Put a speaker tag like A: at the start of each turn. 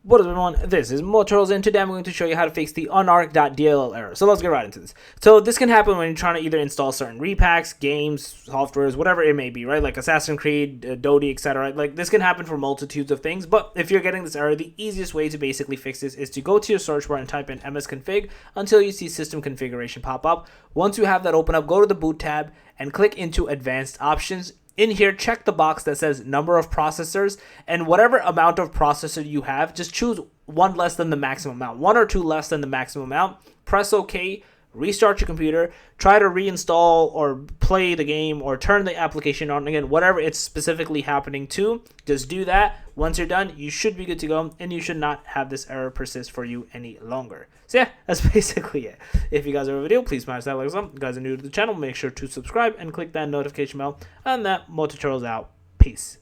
A: What is going on? This is Motorola, and today I'm going to show you how to fix the Unarc.dll error. So let's get right into this. So this can happen when you're trying to either install certain repacks, games, softwares, whatever it may be, right? Like Assassin's Creed, Dota, etc. Like this can happen for multitudes of things, but if you're getting this error, the easiest way to basically fix this is to go to your search bar and type in msconfig until you see system configuration pop up. Once you have that open up, go to the boot tab and click into advanced options. In here, check the box that says number of processors, and whatever amount of processor you have, just choose one less than the maximum amount, one or two less than the maximum amount. Press OK, restart your computer, try to reinstall or play the game or turn the application on again, whatever it's specifically happening to, just do that. Once you're done, you should be good to go, and you should not have this error persist for you any longer. So yeah, that's basically it. If you guys have a video, please smash that like button. If you guys are new to the channel, make sure to subscribe and click that notification bell. And that Motorturtle's out. Peace.